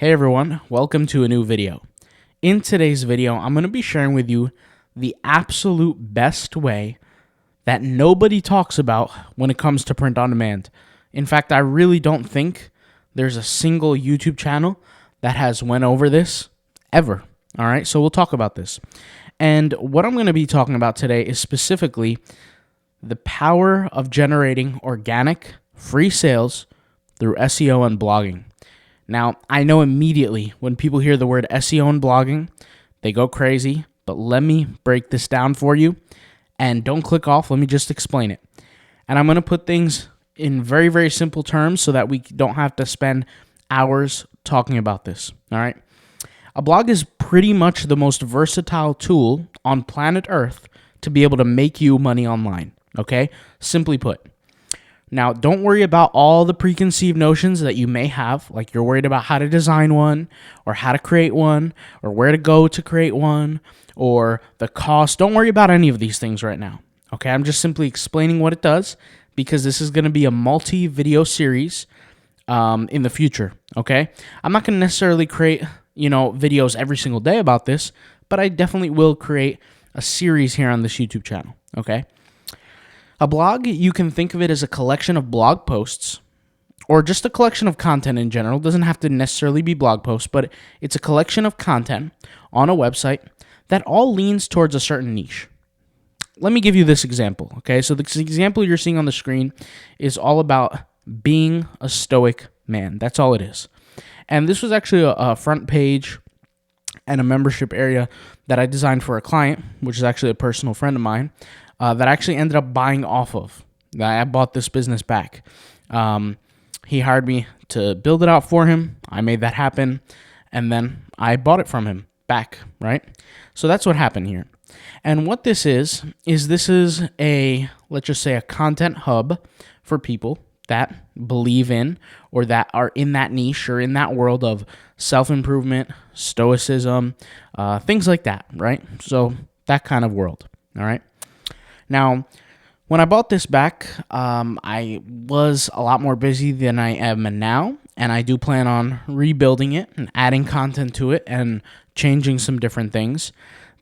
Hey everyone, welcome to a new video. In today's video, I'm going to be sharing with you the absolute best way that nobody talks about when it comes to print on demand. In fact, I really don't think there's a single YouTube channel that has went over this ever. All right, so we'll talk about this. And what I'm going to be talking about today is specifically the power of generating organic, free sales through SEO and blogging. Now, I know immediately when people hear the word SEO and blogging, they go crazy, but let me break this down for you. And don't click off, let me just explain it. And I'm going to put things in very, very simple terms so that we don't have to spend hours talking about this, all right? A blog is pretty much the most versatile tool on planet Earth to be able to make you money online, okay? Simply put. Now, don't worry about all the preconceived notions that you may have, like you're worried about how to design one, or how to create one, or where to go to create one, or the cost. Don't worry about any of these things right now, okay? I'm just simply explaining what it does because this is going to be a multi-video series in the future, okay? I'm not going to necessarily create, videos every single day about this, but I definitely will create a series here on this YouTube channel, okay? A blog, you can think of it as a collection of blog posts or just a collection of content in general. It doesn't have to necessarily be blog posts, but it's a collection of content on a website that all leans towards a certain niche. Let me give you this example, okay? So this example you're seeing on the screen is all about being a stoic man. That's all it is. And this was actually a front page and a membership area that I designed for a client, which is actually a personal friend of mine, that I actually ended up buying off of. I bought this business back. He hired me to build it out for him. I made that happen, and then I bought it from him back, right? So that's what happened here. And what this is this is let's just say a content hub for people that believe in or that are in that niche or in that world of self-improvement, stoicism, things like that, right? So that kind of world, all right? Now, when I bought this back, I was a lot more busy than I am now, and I do plan on rebuilding it and adding content to it and changing some different things.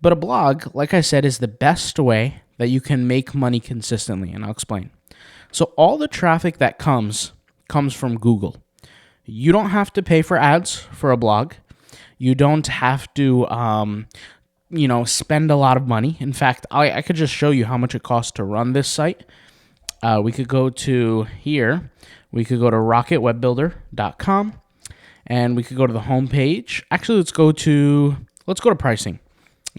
But a blog, like I said, is the best way that you can make money consistently, and I'll explain. So all the traffic that comes from Google. You don't have to pay for ads for a blog. You don't have to spend a lot of money. In fact, I could just show you how much it costs to run this site. We could go to here. We could go to rocketwebbuilder.com, and we could go to the home page. Actually, let's go to pricing.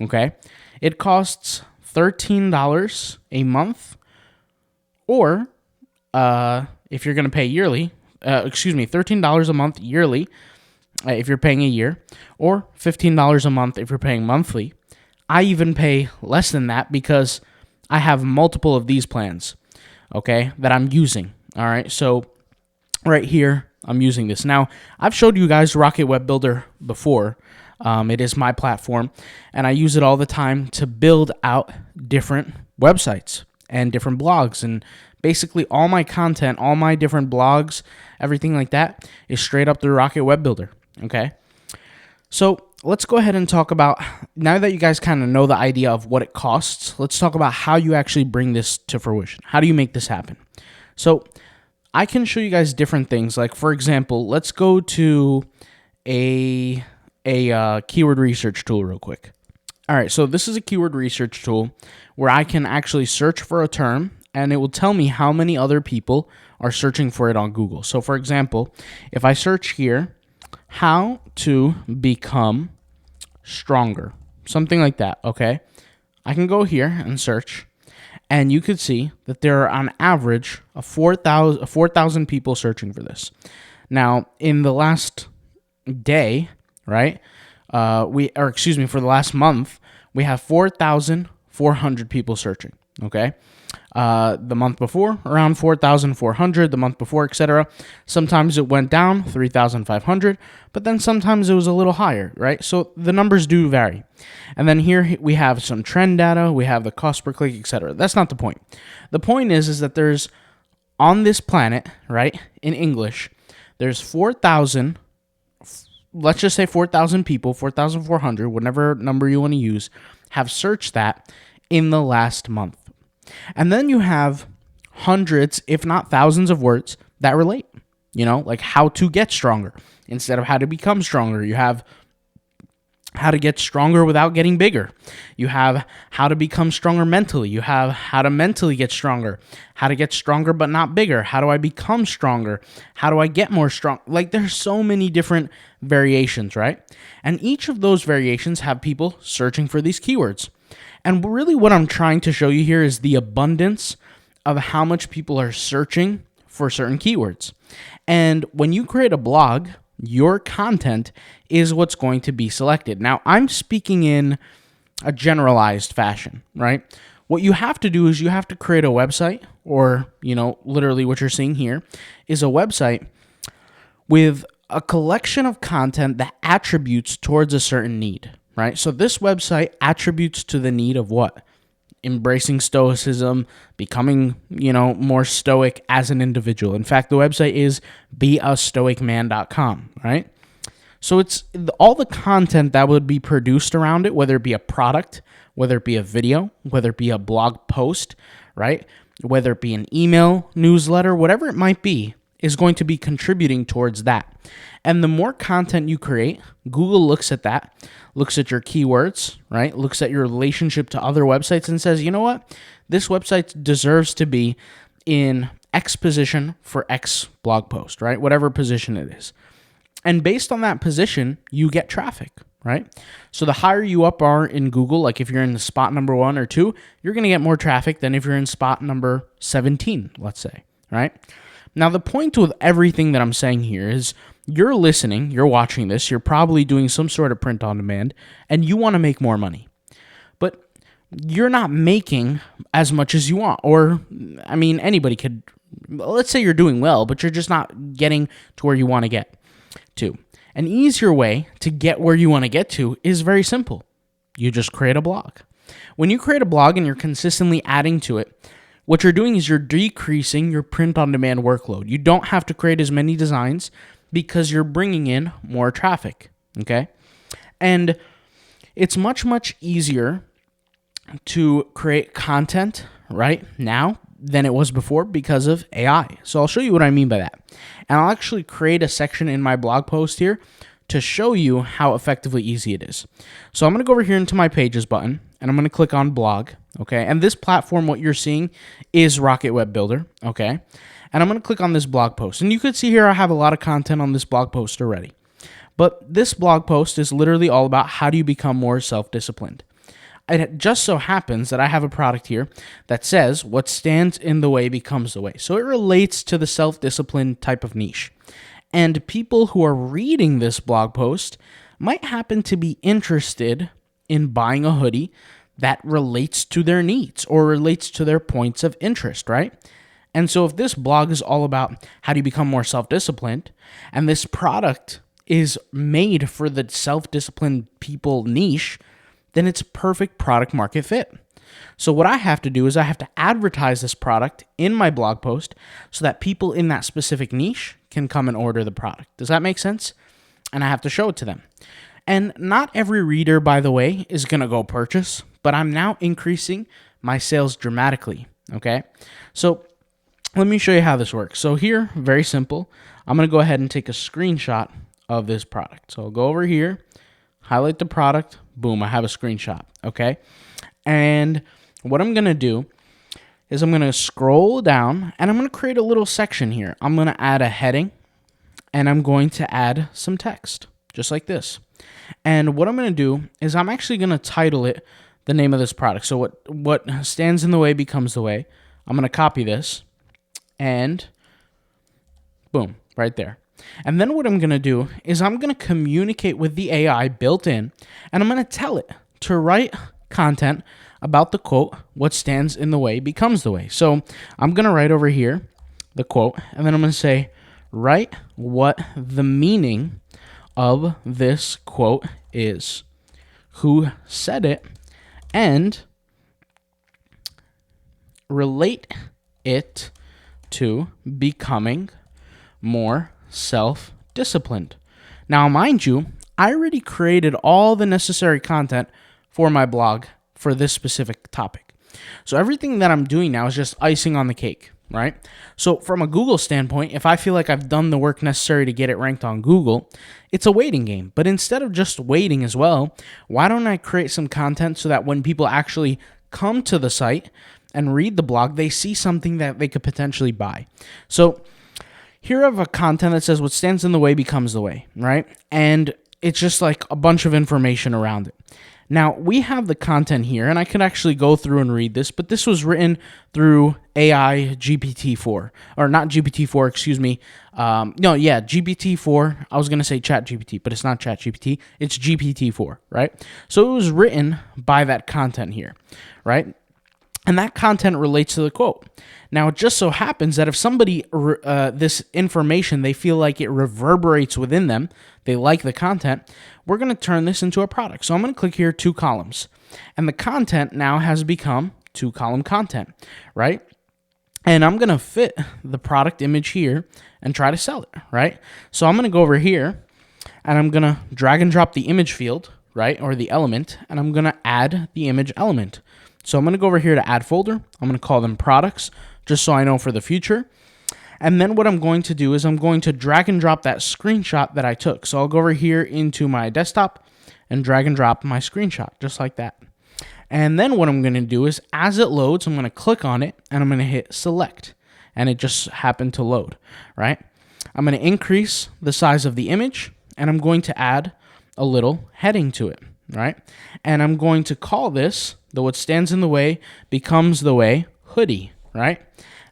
Okay, it costs $13 a month, or if you're going to pay yearly, $13 a month yearly if you're paying a year, or $15 a month if you're paying monthly. I even pay less than that because I have multiple of these plans, okay, that I'm using. All right, so right here, I'm using this. Now, I've showed you guys Rocket Web Builder before. It is my platform, and I use it all the time to build out different websites and different blogs. And basically, all my content, all my different blogs, everything like that is straight up through Rocket Web Builder, okay? So let's go ahead and talk about, now that you guys kind of know the idea of what it costs, let's talk about how you actually bring this to fruition. How do you make this happen? So I can show you guys different things. Like, for example, let's go to a keyword research tool real quick. All right, so this is a keyword research tool where I can actually search for a term, and it will tell me how many other people are searching for it on Google. So, for example, if I search here, how to become stronger, something like that, okay? I can go here and search, and you could see that there are on average 4,000 people searching for this. Now, in the last day, right, for the last month, we have 4,400 people searching, okay? The month before, around 4,400, the month before, etc. Sometimes it went down, 3,500, but then sometimes it was a little higher, right? So the numbers do vary. And then here we have some trend data, we have the cost per click, etc. That's not the point. The point is that there's, on this planet, right, in English, there's 4,000 let's just say 4,000 people, 4,400, whatever number you want to use, have searched that in the last month. And then you have hundreds, if not thousands of words that relate, like how to get stronger instead of how to become stronger. You have how to get stronger without getting bigger. You have how to become stronger mentally. You have how to mentally get stronger, how to get stronger but not bigger. How do I become stronger? How do I get more strong? Like there's so many different variations, right? And each of those variations have people searching for these keywords. And really what I'm trying to show you here is the abundance of how much people are searching for certain keywords. And when you create a blog, your content is what's going to be selected. Now, I'm speaking in a generalized fashion, right? What you have to do is you have to create a website, or, literally what you're seeing here is a website with a collection of content that attributes towards a certain need, right? So this website attributes to the need of what? Embracing stoicism, becoming, more stoic as an individual. In fact, the website is beastoicman.com, right? So it's all the content that would be produced around it, whether it be a product, whether it be a video, whether it be a blog post, right? Whether it be an email, newsletter, whatever it might be, is going to be contributing towards that. And the more content you create, Google looks at that, looks at your keywords, right? Looks at your relationship to other websites and says, you know what? This website deserves to be in X position for X blog post, right? Whatever position it is. And based on that position, you get traffic, right? So the higher you up are in Google, like if you're in the spot number 1 or 2, you're going to get more traffic than if you're in spot number 17, let's say, right? Now, the point with everything that I'm saying here is you're listening, you're watching this, you're probably doing some sort of print on demand, and you want to make more money. But you're not making as much as you want. Or, anybody could, let's say you're doing well, but you're just not getting to where you want to get to. An easier way to get where you want to get to is very simple. You just create a blog. When you create a blog and you're consistently adding to it, what you're doing is you're decreasing your print-on-demand workload. You don't have to create as many designs because you're bringing in more traffic, okay? And it's much, much easier to create content right now than it was before because of AI. So I'll show you what I mean by that. And I'll actually create a section in my blog post here to show you how effectively easy it is. So I'm going to go over here into my Pages button, and I'm going to click on blog, okay? And this platform, what you're seeing is Rocket Web Builder, okay? And I'm going to click on this blog post. And you can see here I have a lot of content on this blog post already. But this blog post is literally all about how do you become more self-disciplined. It just so happens that I have a product here that says what stands in the way becomes the way. So it relates to the self-discipline type of niche. And people who are reading this blog post might happen to be interested in buying a hoodie that relates to their needs or relates to their points of interest, right? And so if this blog is all about how do you become more self-disciplined, and this product is made for the self-disciplined people niche, then it's perfect product market fit. So what I have to do is I have to advertise this product in my blog post so that people in that specific niche can come and order the product. Does that make sense? And I have to show it to them. And not every reader, by the way, is going to go purchase, but I'm now increasing my sales dramatically, okay? So let me show you how this works. So here, very simple, I'm going to go ahead and take a screenshot of this product. So I'll go over here, highlight the product, boom, I have a screenshot, okay? And what I'm going to do is I'm going to scroll down and I'm going to create a little section here. I'm going to add a heading and I'm going to add some text, just like this. And what I'm going to do is I'm actually going to title it the name of this product. So what stands in the way becomes the way. I'm going to copy this and boom, right there. And then what I'm going to do is I'm going to communicate with the AI built in, and I'm going to tell it to write content about the quote, what stands in the way becomes the way. So I'm going to write over here the quote, and then I'm going to say, write what the meaning of this quote is, who said it, and relate it to becoming more self-disciplined. Now, mind you, I already created all the necessary content for my blog for this specific topic. So everything that I'm doing now is just icing on the cake, right? So from a Google standpoint, if I feel like I've done the work necessary to get it ranked on Google, it's a waiting game. But instead of just waiting as well, why don't I create some content so that when people actually come to the site and read the blog, they see something that they could potentially buy. So here I have a content that says what stands in the way becomes the way, right? And it's just like a bunch of information around it. Now, we have the content here, and I could actually go through and read this, but this was written through AI GPT-4, or not GPT-4, excuse me. GPT-4. I was going to say ChatGPT, but it's not ChatGPT. It's GPT-4, right? So it was written by that content here, right? And that content relates to the quote. Now, it just so happens that if somebody, this information, they feel like it reverberates within them, they like the content, we're going to turn this into a product. So I'm going to click here, 2 columns. And the content now has become 2-column content, right? And I'm going to fit the product image here and try to sell it, right? So I'm going to go over here, and I'm going to drag and drop the image field, right, or the element, and I'm going to add the image element. So I'm going to go over here to add folder. I'm going to call them products, just so I know for the future. And then what I'm going to do is I'm going to drag and drop that screenshot that I took. So I'll go over here into my desktop and drag and drop my screenshot, just like that. And then what I'm going to do is as it loads, I'm going to click on it and I'm going to hit select. And it just happened to load, right? I'm going to increase the size of the image and I'm going to add a little heading to it, right? And I'm going to call this, the what stands in the way becomes the way, hoodie, right?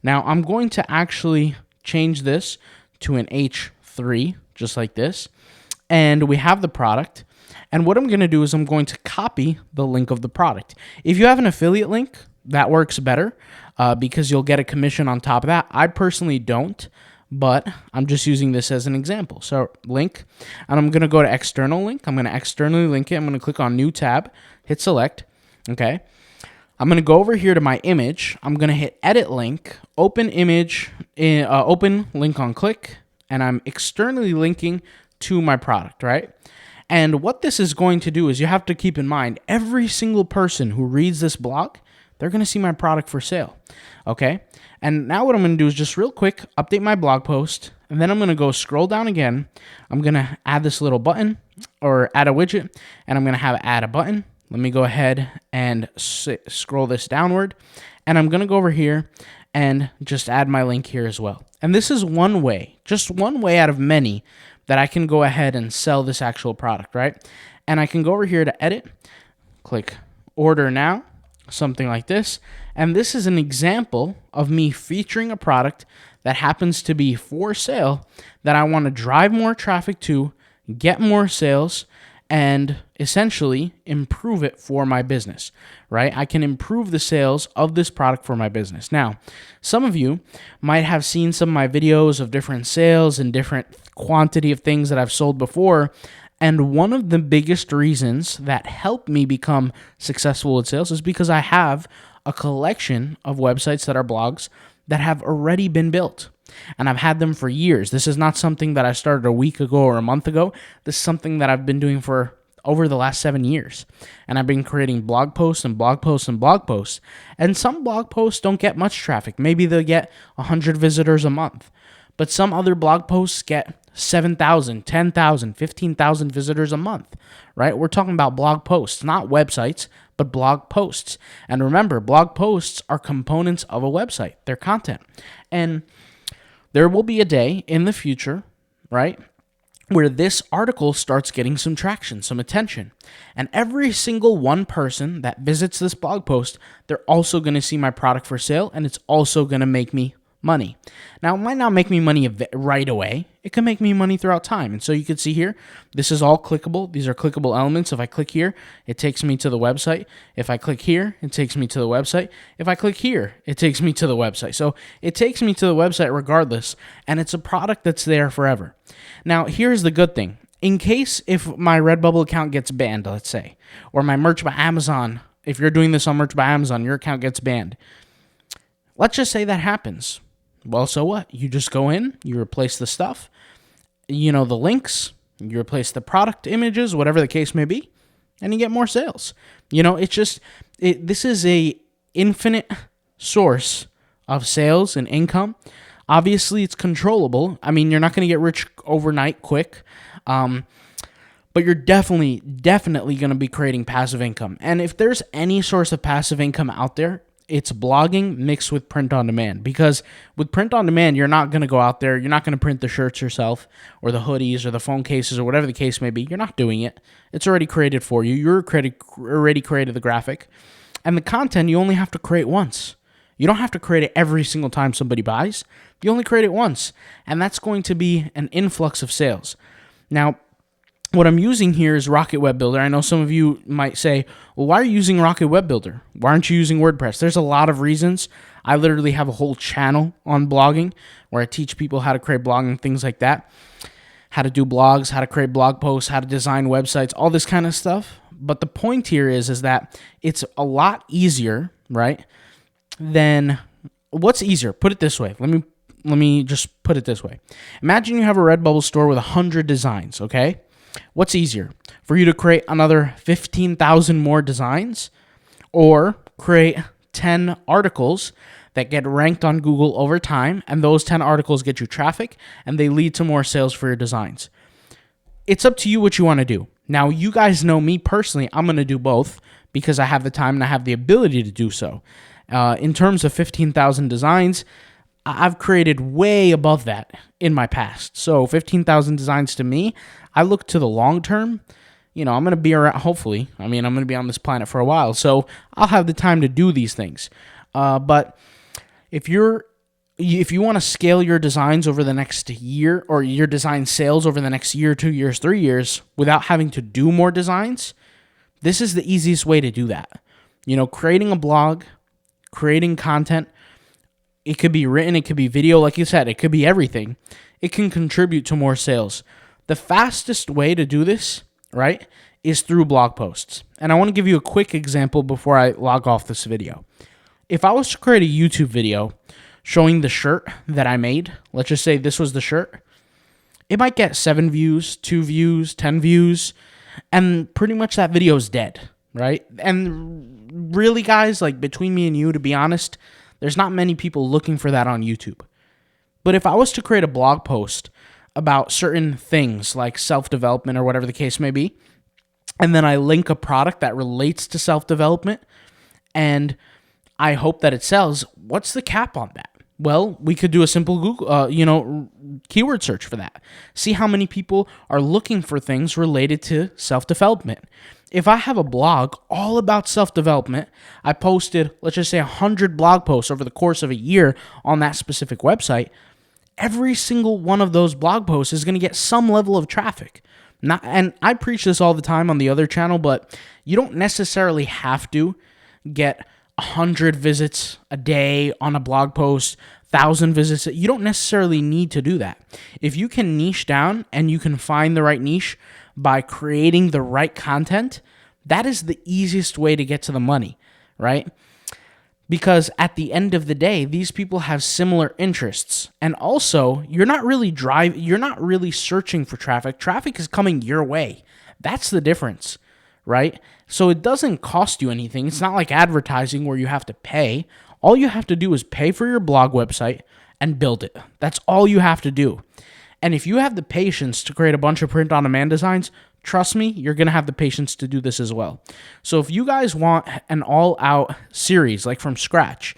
Now I'm going to actually change this to an H3, just like this. And we have the product. And what I'm going to do is I'm going to copy the link of the product. If you have an affiliate link, that works better because you'll get a commission on top of that. I personally don't, but I'm just using this as an example. So link, and I'm going to go to external link. I'm going to externally link it. I'm going to click on new tab, hit select. Okay. I'm going to go over here to my image. I'm going to hit edit link, open image, open link on click, and I'm externally linking to my product, right? And what this is going to do is you have to keep in mind every single person who reads this blog, they're going to see my product for sale. Okay. And now what I'm going to do is just real quick, update my blog post. And then I'm going to go scroll down again. I'm going to add this little button or add a widget, and I'm going to have add a button. Let me go ahead and scroll this downward. And I'm going to go over here and just add my link here as well. And this is one way, just one way out of many that I can go ahead and sell this actual product, right? And I can go over here to edit, click order now, something like this. And this is an example of me featuring a product that happens to be for sale that I want to drive more traffic to, get more sales, and essentially improve it for my business, right? I can improve the sales of this product for my business. Now, some of you might have seen some of my videos of different sales and different quantity of things that I've sold before. And one of the biggest reasons that helped me become successful with sales is because I have a collection of websites that are blogs that have already been built. And I've had them for years. This is not something that I started a week ago or a month ago. This is something that I've been doing for over the last 7 years. And I've been creating blog posts and blog posts and blog posts. And some blog posts don't get much traffic. Maybe they'll get 100 visitors a month. But some other blog posts get 7,000, 10,000, 15,000 visitors a month, right? We're talking about blog posts, not websites, but blog posts. And remember, blog posts are components of a website. They're content. And there will be a day in the future, right, where this article starts getting some traction, some attention. And every single one person that visits this blog post, they're also going to see my product for sale, and it's also going to make me money. Now, it might not make me money right away. It can make me money throughout time. And so you can see here, this is all clickable. These are clickable elements. If I click here, it takes me to the website. If I click here, it takes me to the website. If I click here, it takes me to the website. So it takes me to the website regardless, and it's a product that's there forever. Now, here's the good thing. In case if my Redbubble account gets banned, let's say, or my Merch by Amazon, if you're doing this on Merch by Amazon, your account gets banned. Let's just say that happens. Well, so what? You just go in, you replace the stuff, the links, You replace the product images, whatever the case may be, and you get more sales. This is a infinite source of sales and income. Obviously, it's controllable. I mean, you're not going to get rich overnight quick, but you're definitely going to be creating passive income. And if there's any source of passive income out there, it's blogging mixed with print on demand. Because with print on demand, you're not going to go out there. You're not going to print the shirts yourself or the hoodies or the phone cases or whatever the case may be. You're not doing it. It's already created for you. You're already created the graphic. And the content, you only have to create once. You don't have to create it every single time somebody buys. You only create it once. And that's going to be an influx of sales. Now, what I'm using here is Rocket Web Builder. I know some of you might say, well, why are you using Rocket Web Builder? Why aren't you using WordPress? There's a lot of reasons. I literally have a whole channel on blogging where I teach people how to create blogging, things like that, how to do blogs, how to create blog posts, how to design websites, all this kind of stuff. But the point here is that it's a lot easier, right, than what's easier? Put it this way. Let me just put it this way. Imagine you have a Redbubble store with 100 designs, okay? What's easier? For you to create another 15,000 more designs or create 10 articles that get ranked on Google over time, and those 10 articles get you traffic and they lead to more sales for your designs? It's up to you what you want to do. Now, you guys know me personally. I'm going to do both because I have the time and I have the ability to do so. In terms of 15,000 designs, I've created way above that in my past. So 15,000 designs to me, I look to the long term. I'm going to be around, hopefully. I'm going to be on this planet for a while. So I'll have the time to do these things. But if you want to scale your designs over the next year, or your design sales over the next year, 2 years, 3 years, without having to do more designs, this is the easiest way to do that. Creating a blog, creating content, it could be written, it could be video, like you said, it could be everything. It can contribute to more sales. The fastest way to do this, right, is through blog posts. And I want to give you a quick example before I log off this video. If I was to create a YouTube video showing the shirt that I made, let's just say this was the shirt, it might get 7 views, 2 views, 10 views, and pretty much that video is dead, right? And really, guys, like between me and you, to be honest, there's not many people looking for that on YouTube. But if I was to create a blog post about certain things like self-development or whatever the case may be, and then I link a product that relates to self-development, and I hope that it sells, what's the cap on that? Well, we could do a simple Google, keyword search for that. See how many people are looking for things related to self-development. If I have a blog all about self-development, I posted, let's just say 100 blog posts over the course of a year on that specific website, every single one of those blog posts is going to get some level of traffic. And I preach this all the time on the other channel, but you don't necessarily have to get 100 visits a day on a blog post, 1,000 visits. You don't necessarily need to do that. If you can niche down and you can find the right niche by creating the right content, that is the easiest way to get to the money, right? Because at the end of the day, these people have similar interests. And also, you're not really searching for traffic. Traffic is coming your way. That's the difference, right? So it doesn't cost you anything. It's not like advertising where you have to pay. All you have to do is pay for your blog website and build it. That's all you have to do. And if you have the patience to create a bunch of print-on-demand designs, trust me, you're going to have the patience to do this as well. So if you guys want an all-out series, like from scratch,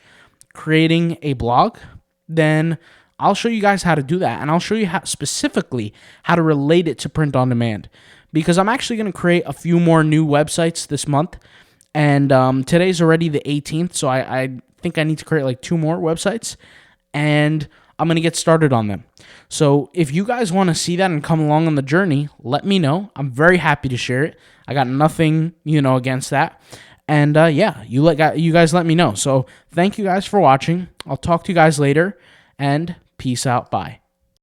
creating a blog, then I'll show you guys how to do that. And I'll show you specifically how to relate it to print-on-demand. Because I'm actually going to create a few more new websites this month. And today's already the 18th, so I think I need to create like 2 more websites. And I'm going to get started on them. So if you guys want to see that and come along on the journey, let me know. I'm very happy to share it. I got nothing, against that. And you guys let me know. So thank you guys for watching. I'll talk to you guys later, and peace out. Bye.